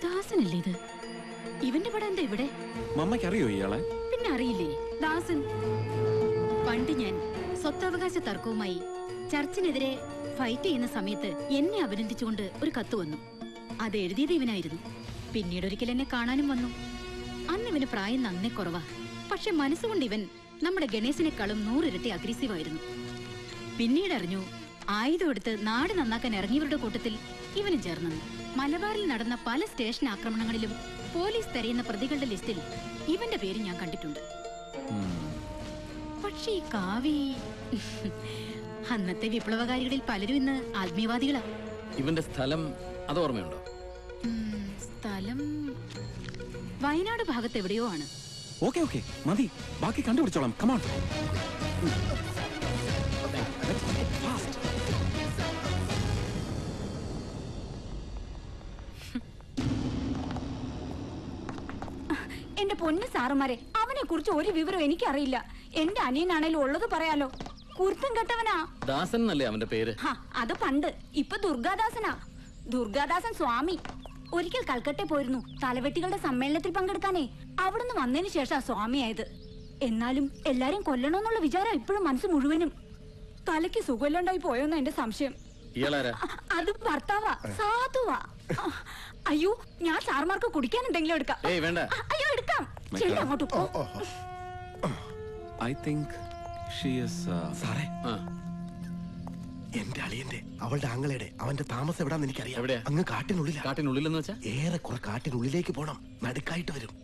ദാസനല്ലേ ഇത്? ഇവന്റെ പടം എന്താ ഇവിടെ? മമ്മയ്ക്ക് അറിയോ ഇയാളെ? പിന്നെ അറിയില്ലേ, ദാസൻ. പണ്ട് ഞാൻ സ്വത്തവകാശ തർക്കവുമായി ചർച്ചിനെതിരെ ഫൈറ്റ് ചെയ്യുന്ന സമയത്ത് എന്നെ അഭിനന്ദിച്ചുകൊണ്ട് ഒരു കത്ത് വന്നു. അത് എഴുതിയത് ഇവനായിരുന്നു. പിന്നീട് ഒരിക്കൽ എന്നെ കാണാനും വന്നു. അന്ന് ഇവന് പ്രായം നന്നേ കുറവാ. പക്ഷെ മനസ്സുകൊണ്ട് ഇവൻ നമ്മുടെ ഗണേശിനെക്കാളും 100 ഇരട്ടി അഗ്രസീവ് ആയിരുന്നു. പിന്നീട് അറിഞ്ഞു, ആയുധം എടുത്ത് നാട് നന്നാക്കാൻ ഇറങ്ങിയവരുടെ കൂട്ടത്തിൽ ഇവനും ചേർന്നു. മലബാറിൽ നടന്ന പല സ്റ്റേഷൻ ആക്രമണങ്ങളിലും പോലീസ് തെരയുന്ന പ്രതികളുടെ ലിസ്റ്റിൽ ഇവന്റെ പേര് ഞാൻ കണ്ടിട്ടുണ്ട്. പക്ഷേ ഈ കാവി, അന്നത്തെ വിപ്ലവകാരികളിൽ പലരും ഇന്ന് ആത്മീയവാദികളാ. ഇവന്റെ സ്ഥലം അത് ഓർമ്മയുണ്ടോ? സ്ഥലം വയനാട് ഭാഗത്ത് എവിടെയോ ആണ്. ഓക്കെ ഓക്കെ മതി, ബാക്കി കണ്ടുപിടിച്ചോളാം. കമോൺ. എന്റെ പൊന്നു സാറുമാരെ, അവനെ കുറിച്ച് ഒരു വിവരം എനിക്കറിയില്ല. എന്റെ അനിയനാണേലും ഉള്ളത് പറയാലോ. കുരുത്തം കെട്ടവനാ. ദാസൻ എന്നല്ലേ അവന്റെ പേര്? അത് പണ്ട്. ഇപ്പൊ ദുർഗാദാസനാ. ദുർഗാദാസൻ സ്വാമി. ഒരിക്കൽ കൽക്കട്ടെ പോയിരുന്നു തലവെട്ടികളുടെ സമ്മേളനത്തിൽ പങ്കെടുക്കാനേ. അവിടുന്ന് വന്നതിന് ശേഷം സ്വാമിയായത്. എന്നാലും എല്ലാരും കൊല്ലണമെന്നുള്ള വിചാരം ഇപ്പോഴും മനസ്സ് മുഴുവനും. തലയ്ക്ക് സുഖമില്ലാണ്ടായി പോയോന്ന് എന്റെ സംശയം. അത് ഭർത്താവാ, സാധുവാ. അയ്യോ, ഞാൻ സാർമാർക്ക് കുടിക്കാൻ എന്തെങ്കിലും എടുക്കാം. അയ്യോ എടുക്കാം. ചെല്ലു അങ്ങോട്ട് പോ. I think she is സാറേ, എന്റെ അളിയന്റെ അവളുടെ ആങ്ങളയുടെ അവന്റെ താമസം എവിടാന്ന് എനിക്കറിയാം. അങ്ങ് കാട്ടിനുള്ളിൽ. കാട്ടിനുള്ളിലെന്ന് വെച്ചാ ഏറെ കുറെ കാട്ടിനുള്ളിലേക്ക് പോണം. നടുക്കായിട്ട് വരും.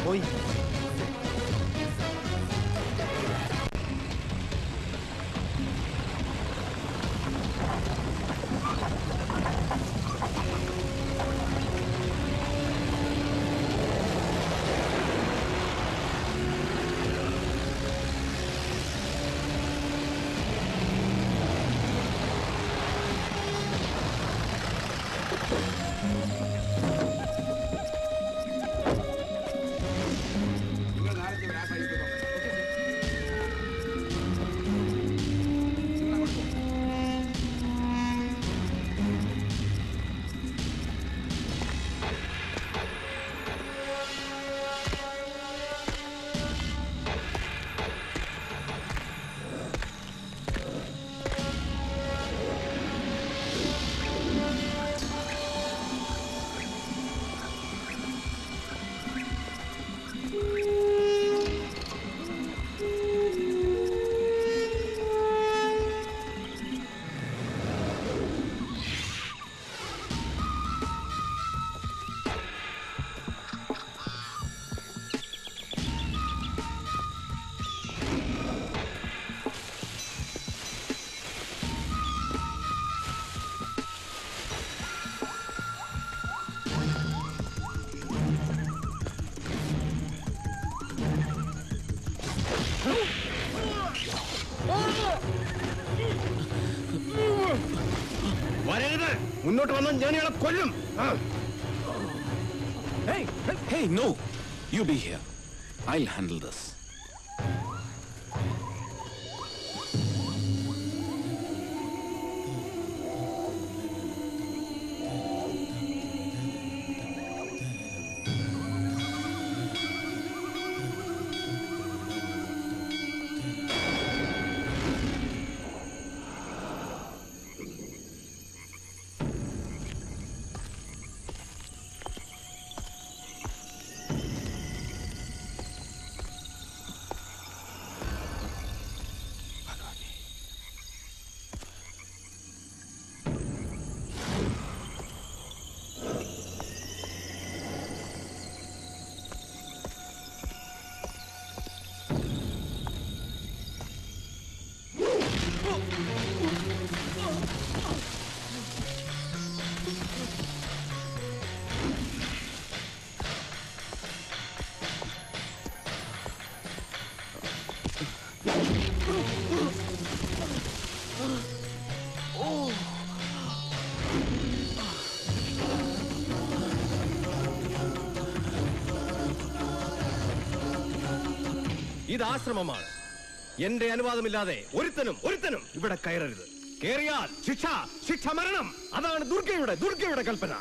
പോയി. മുന്നോട്ട് വന്നാൽ ഞാൻ ഇയാളെ കൊല്ലും. Hey, no. You be here. I'll handle this. ഇത് ആശ്രമമാണ്. എന്റെ അനുവാദമില്ലാതെ ഒരുത്തനും ഇവിടെ കയറരുത്. കേറിയാൽ ശിക്ഷ മരണം. അതാണ് ദുർഗയുടെ കൽപ്പന.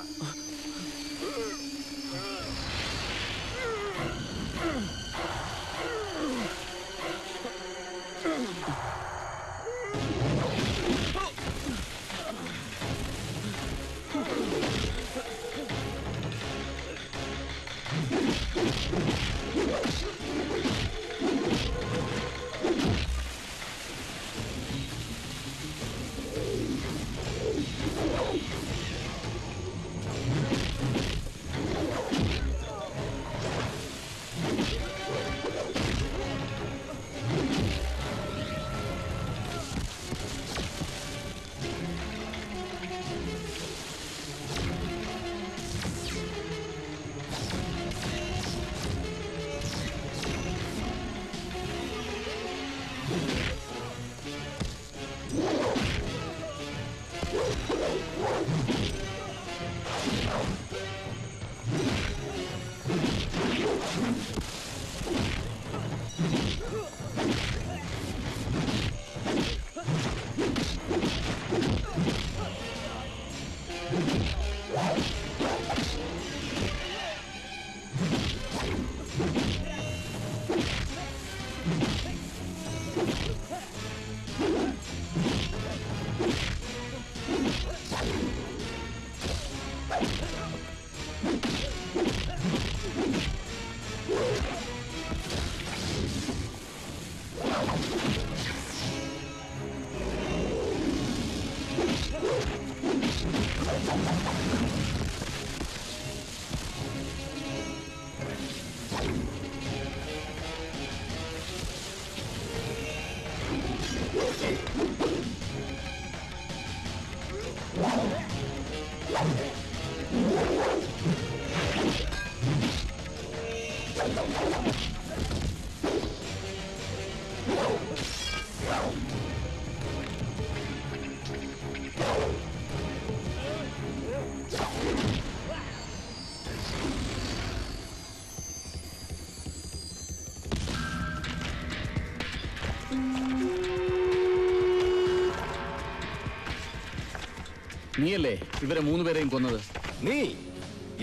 നീയല്ലേ ഇവരെ 3 പേരെയും കൊന്നത്? നീ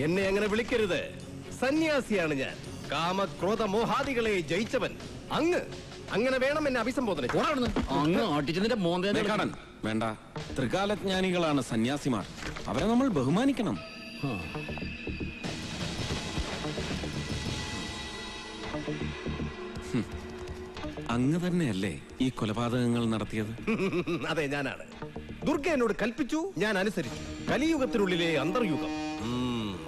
എന്നെ അങ്ങനെ വിളിക്കരുത്. സന്യാസിയാണ് ഞാൻ. കാമക്രോധ മോഹാദികളെ ജയിച്ചവൻ. അങ്ങനെ വേണം എന്നെ അഭിസംബോധന. അങ്ങ് അടിച്ചതിന്റെ മോന്തേനെ കാണാൻ വേണ്ട. ത്രികാലജ്ഞാനികളാണ് സന്യാസിമാർ. അവരെ നമ്മൾ ബഹുമാനിക്കണം. അങ്ങ് തന്നെയല്ലേ ഈ കൊലപാതകങ്ങൾ നടത്തിയത്? അതെ, ഞാനാണ്. ദുർഗ എന്നോട് കൽപ്പിച്ചു, ഞാൻ അനുസരിച്ചു. കലിയുഗത്തിനുള്ളിലെ അന്തർയുഗം.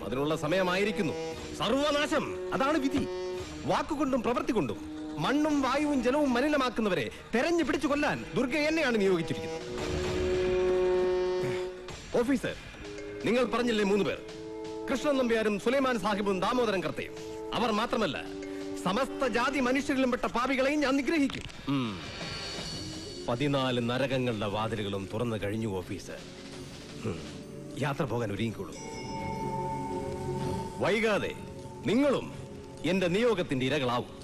അതിനുള്ള സമയമായിരിക്കുന്നു. സർവനാശം, അതാണ് വിധി. വാക്കുകൊണ്ടും പ്രവൃത്തി കൊണ്ടും മണ്ണും വായുവും ജലവും മലിനമാക്കുന്നവരെ തെരഞ്ഞു പിടിച്ചു കൊല്ലാൻ ദുർഗ എന്നെയാണ് നിയോഗിച്ചിരിക്കുന്നത്. ഓഫീസർ, നിങ്ങൾ പറഞ്ഞില്ലേ 3 പേർ? കൃഷ്ണൻ നമ്പ്യാരും സുലൈമാൻ സാഹിബും ദാമോദരൻ കർത്തയും. അവർ മാത്രമല്ല, സമസ്ത ജാതി മനുഷ്യരിലും പെട്ട പാപികളെയും ഞാൻ നിഗ്രഹിക്കും. 14 നരകങ്ങളുടെ വാതിലുകളും തുറന്നു കഴിഞ്ഞു ഓഫീസർ. യാത്ര പോകാൻ ഒരുങ്ങിക്കൊള്ളൂ. വൈകാതെ നിങ്ങളും എന്റെ നിയോഗത്തിന്റെ ഇരകളാവും.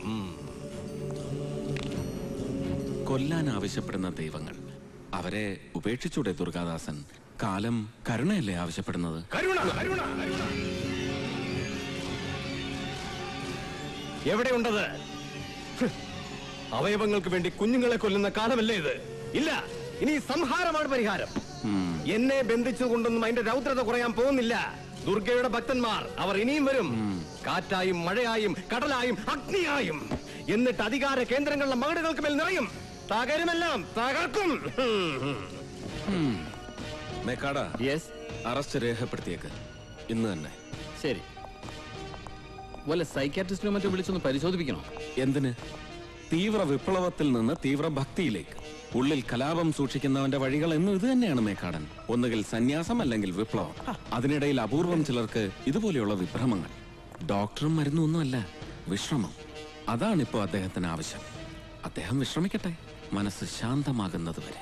കൊല്ലാൻ ആവശ്യപ്പെടുന്ന ദൈവങ്ങൾ, അവരെ ഉപേക്ഷിച്ചൂടെ ദുർഗാദാസൻ? കാലം കരുണയല്ലേ ആവശ്യപ്പെടുന്നത്? കരുണ എവിടെയുണ്ടത്? അവയവങ്ങൾക്ക് വേണ്ടി കുഞ്ഞുങ്ങളെ കൊല്ലുന്ന കാലമല്ലേ ഇത്? ഇല്ല, ഇനി സംഹാരമാണ് പരിഹാരം. എന്നെ ബന്ധിച്ചുകൊണ്ടൊന്നും അതിന്റെ രൗദ്രത കുറയാൻ പോകുന്നില്ല. ദുർഗയുടെ ഭക്തന്മാർ, അവർ ഇനിയും വരും. കാറ്റായും മഴയായും കടലായും അഗ്നിയായും. എന്നിട്ട് അധികാര കേന്ദ്രങ്ങളുടെ മകടുകൾക്ക് മേൽ നിറയും. തകരുമെല്ലാം തകർക്കും. മേക്കാട, അറസ്റ്റ് രേഖപ്പെടുത്തിയേക്ക് ഇന്ന് തന്നെ. ശരി. വല്ല സൈക്കാട്രിസ്റ്റിനെ മറ്റോ വിളിച്ചൊന്ന് പരിശോധിപ്പിക്കണോ? എന്തിന്? തീവ്ര വിപ്ലവത്തിൽ നിന്ന് തീവ്ര ഭക്തിയിലേക്ക്. ഉള്ളിൽ കലാപം സൂക്ഷിക്കുന്നവന്റെ വഴികൾ എന്നും ഇത് തന്നെയാണ് മേക്കാടൻ. ഒന്നുകിൽ സന്യാസം, അല്ലെങ്കിൽ വിപ്ലവം. അതിനിടയിൽ അപൂർവം ചിലർക്ക് ഇതുപോലെയുള്ള വിഭ്രമങ്ങൾ. ഡോക്ടറും മരുന്നും ഒന്നുമല്ല, വിശ്രമം. അതാണിപ്പോ അദ്ദേഹത്തിന് ആവശ്യം. അദ്ദേഹം വിശ്രമിക്കട്ടെ, മനസ്സ് ശാന്തമാകുന്നത് വരെ.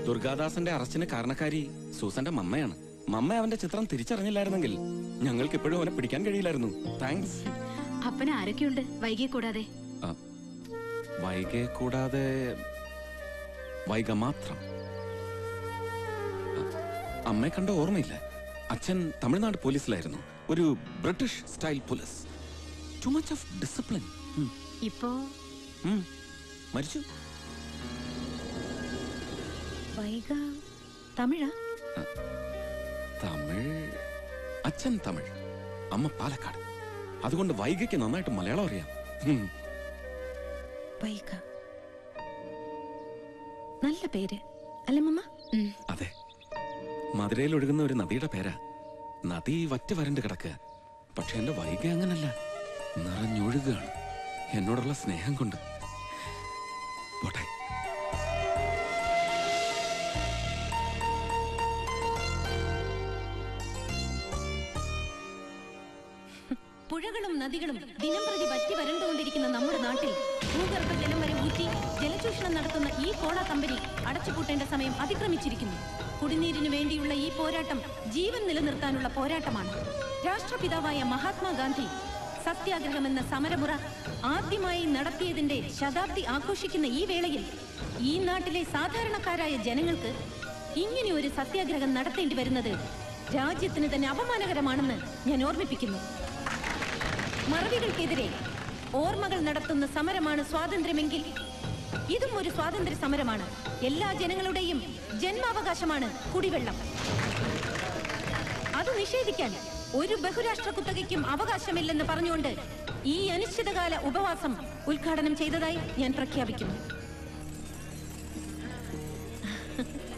ദുർഗാദാസന്റെ അറസ്റ്റിന് കാരണക്കാരി സൂസന്റെ മമ്മയാണ്. മമ്മ അവന്റെ ചിത്രം തിരിച്ചറിഞ്ഞില്ലായിരുന്നെങ്കിൽ ഞങ്ങൾക്ക് ഇപ്പോഴും അവനെ പിടിക്കാൻ കഴിയില്ലായിരുന്നു. താങ്ക്സ്. അപ്പന ആരൊക്കെയുണ്ട് വൈകിയെ കൂടാതെ? വൈകയെ കൂടാതെ വൈക മാത്രം. അമ്മയെ കണ്ട ഓർമ്മയില്ല. അച്ഛൻ തമിഴ്നാട് പോലീസിലായിരുന്നു. ഒരു British style police. Too much of discipline. ഇപ്പോ മരിച്ചു. വൈക തമിഴാ? തമിഴ്. അച്ഛൻ തമിഴ്, അമ്മ പാലക്കാട്. അതുകൊണ്ട് വൈകയ്ക്ക് നന്നായിട്ട് മലയാളം അറിയാം. വൈക നല്ല പേര് അല്ലേ മമ്മ? അതെ, മധുരയിൽ ഒഴുകുന്ന ഒരു നദിയുടെ പേരാ. നദി വറ്റ് വരണ്ട് കിടക്കുക. പക്ഷെ എന്റെ വൈക അങ്ങനല്ല, നിറഞ്ഞൊഴുകുകയാണ് എന്നോടുള്ള സ്നേഹം കൊണ്ട്. പോട്ടെ. പുഴകളും നദികളും ദിനം പ്രതി വറ്റി വരണ്ടുകൊണ്ടിരിക്കുന്ന നമ്മുടെ നാട്ടിൽ ഭൂഗർഭ ജലം വരെ ഊറ്റി ജലചൂഷണം നടത്തുന്ന ഈ കോള കമ്പനി അടച്ചുപൂട്ടേണ്ട സമയം അതിക്രമിച്ചിരിക്കുന്നു. കുടിനീരിനു വേണ്ടിയുള്ള ഈ പോരാട്ടം ജീവൻ നിലനിർത്താനുള്ള പോരാട്ടമാണ്. രാഷ്ട്രപിതാവായ മഹാത്മാഗാന്ധി സത്യാഗ്രഹമെന്ന സമരമുറ ആദ്യമായി നടത്തിയതിന്റെ ശതാബ്ദി ആഘോഷിക്കുന്ന ഈ വേളയിൽ ഈ നാട്ടിലെ സാധാരണക്കാരായ ജനങ്ങൾക്ക് ഇങ്ങനെ ഒരു സത്യാഗ്രഹം നടത്തേണ്ടി വരുന്നത് രാജ്യത്തിന് തന്നെ അപമാനകരമാണെന്ന് ഞാൻ ഓർമ്മിപ്പിക്കുന്നു. മറവികൾക്കെതിരെ ഓർമ്മകൾ നടത്തുന്ന സമരമാണ് സ്വാതന്ത്ര്യമെങ്കിൽ ഇതും ഒരു സ്വാതന്ത്ര്യ സമരമാണ്. എല്ലാ ജനങ്ങളുടെയും ജന്മാവകാശമാണ് കുടിവെള്ളം. അത് നിഷേധിക്കാൻ ഒരു ബഹുരാഷ്ട്ര കുത്തകയ്ക്കും അവകാശമില്ലെന്ന് പറഞ്ഞുകൊണ്ട് ഈ അനിശ്ചിതകാല ഉപവാസം ഉദ്ഘാടനം ചെയ്തതായി ഞാൻ പ്രഖ്യാപിക്കുന്നു.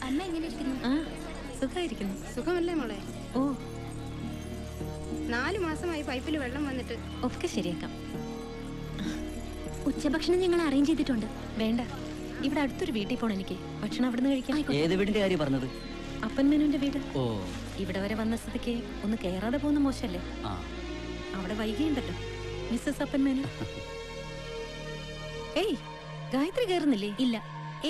അമ്മ എങ്ങനെ ഇരിക്കുന്നു? സുഖമായിരിക്കുന്നു. സുഖമല്ലേ മോളെ? ഓ, 4 മാസമായി പൈപ്പിൽ വെള്ളം വന്നിട്ട്. ഒക്കെ ശരിയാക്കാം. ഉച്ചഭക്ഷണം ഞങ്ങൾ അറേഞ്ച് ചെയ്തിട്ടുണ്ട്. വേണ്ട, ഇവിടെ അടുത്തൊരു വീട്ടിൽ പോണം എനിക്ക്. ഭക്ഷണം അവിടുന്ന് കഴിക്കാം. ഏത് വീടിന്റെ കാര്യം പറഞ്ഞത്? അപ്പൻ മേനോന്റെ വീട്. ഓ, ഇവിടെ വരെ വന്ന സ്ഥിതിക്ക് ഒന്ന് കയറാതെ പോകുന്ന മോശല്ലേ? അവിടെ വൈകിയുണ്ടല്ലോ മിസ്സസ് അപ്പൻ മേനോൻ. ഏയ്, ഗായത്രി കയറുന്നില്ലേ? ഇല്ല,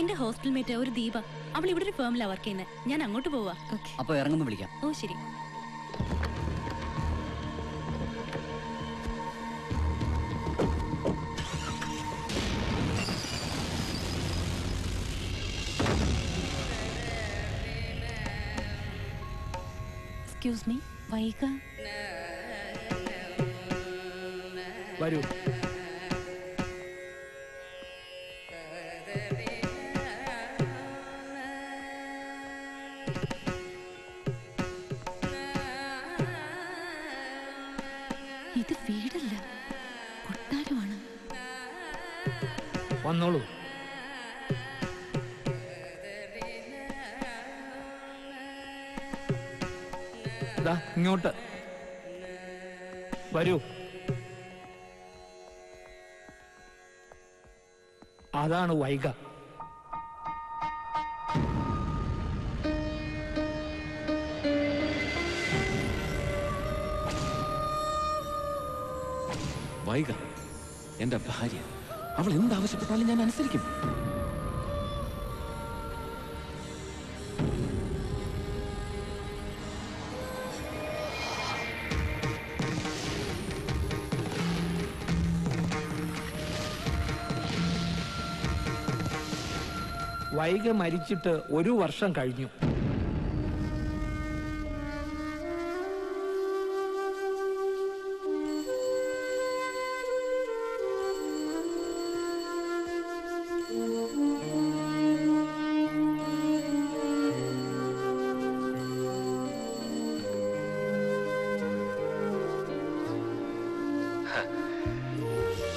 എന്റെ ഹോസ്റ്റൽ മേറ്റ് ഒരു ദീപ, അവൾ ഇവിടെ ഒരു ഫേമിലാണ് വർക്ക് ചെയ്യുന്നത്. ഞാൻ അങ്ങോട്ട് പോവാ. അപ്പൊ ഇറങ്ങുമ്പോ വിളിക്കാം. ഓ ശരി. എക്സ്ക്യൂസ് മീ, വൈക വരൂ. ഇത് വീടല്ല, കൊട്ടാരമാണ്. വന്നോളൂ. ഇങ്ങോട്ട് വരൂ. അതാണ് വൈക. വൈക എന്റെ ഭാര്യ. അവൾ എന്താവശ്യപ്പെട്ടാലും ഞാൻ അനുസരിക്കും. വൈക മരിച്ചിട്ട് 1 വർഷം കഴിഞ്ഞു.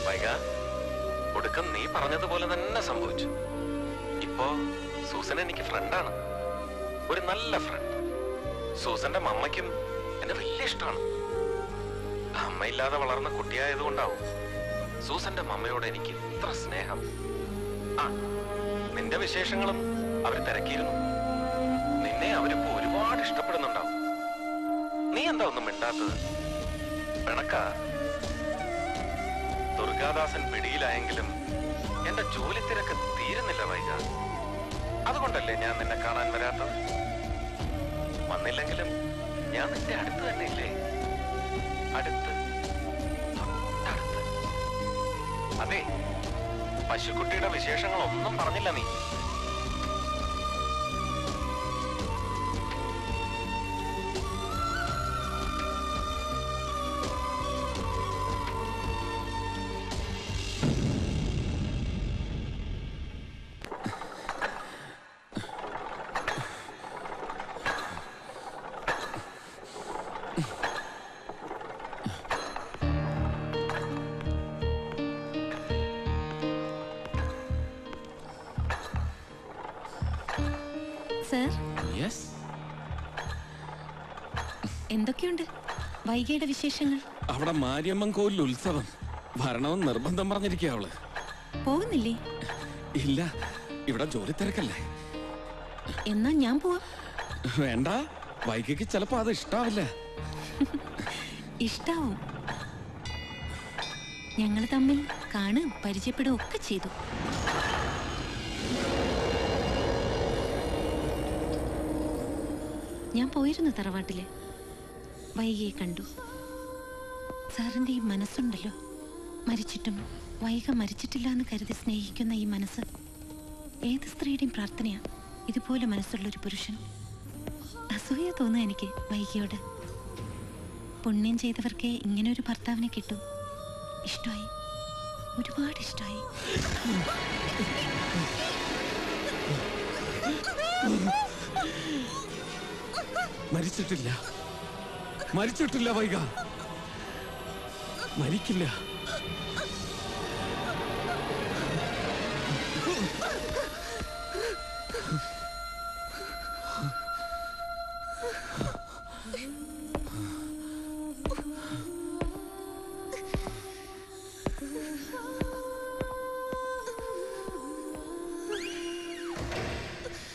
വൈക, ഒടുക്കം നീ പറഞ്ഞതുപോലെ തന്നെ സംഭവിച്ചു. ഇപ്പോ സൂസൻ എനിക്ക് ഫ്രണ്ടാണ്, ഒരു നല്ല ഫ്രണ്ട്. സൂസന്റെ മമ്മയ്ക്കും എന്നെ വലിയ ഇഷ്ടമാണ്. അമ്മയില്ലാതെ വളർന്ന കുട്ടിയായതുകൊണ്ടാവും സൂസന്റെ മമ്മയോട് എനിക്ക് ഇത്ര സ്നേഹം. ആ, നിന്റെ വിശേഷങ്ങളും അവർ തിരക്കിയിരുന്നു. നിന്നെ അവരിപ്പോ ഒരുപാട് ഇഷ്ടപ്പെടുന്നുണ്ടാവും. നീ എന്താ ഒന്നും മിണ്ടാത്തത്? പിണക്ക. ദുർഗാദാസൻ പിടിയിലായെങ്കിലും എന്റെ ജോലി തിരക്ക് തീരുന്നില്ല വൈക. അതുകൊണ്ടല്ലേ ഞാൻ നിന്നെ കാണാൻ വരാത്തത്. വന്നില്ലെങ്കിലും ഞാൻ നിന്റെ അടുത്ത് തന്നെ ഇല്ലേ? അടുത്ത് അടുത്ത്. അതെ, പശുക്കുട്ടിയുടെ വിശേഷങ്ങളൊന്നും പറഞ്ഞില്ല നീ. Sir, yes. എന്തൊക്കെയുണ്ട് വൈകിയുടെ വിശേഷങ്ങൾ? അവിടെ മാരിയമ്മൻ കോവിൽ ഉത്സവം വരണമെന്ന് നിർബന്ധം പറഞ്ഞിരിക്കുക അവള്. പോകുന്നില്ലേ? ഇല്ല, ഇവിടെ ജോലി തിരക്കല്ലേ. എന്നാ ഞാൻ പോവാം. വേണ്ട, വൈകിക്ക് ചിലപ്പോ അത് ഇഷ്ടാവില്ല. ഇഷ്ടാവും. ഞങ്ങൾ തമ്മിൽ കാണും പരിചയപ്പെടുകയും ഒക്കെ ചെയ്തു. ഞാൻ പോയിരുന്നു തറവാട്ടില്. വൈകിയെ കണ്ടു. സാറിന്റെ ഈ മനസ്സുണ്ടല്ലോ, മരിച്ചിട്ടും വൈക മരിച്ചിട്ടില്ല എന്ന് കരുതി സ്നേഹിക്കുന്ന ഈ മനസ്സ് ഏത് സ്ത്രീയുടെയും പ്രാർത്ഥനയാ. ഇതുപോലെ മനസ്സുള്ളൊരു പുരുഷൻ. അസൂയ തോന്നുക എനിക്ക് വൈകിയോട്. പുണ്യം ചെയ്തവർക്കേ ഇങ്ങനെ ഒരു ഭർത്താവിനെ കിട്ടൂ. ഇഷ്ടമായി, ഒരുപാട് ഇഷ്ടമായി. മരിച്ചിട്ടില്ല, മരിച്ചിട്ടില്ല വൈക, മരിക്കില്ല.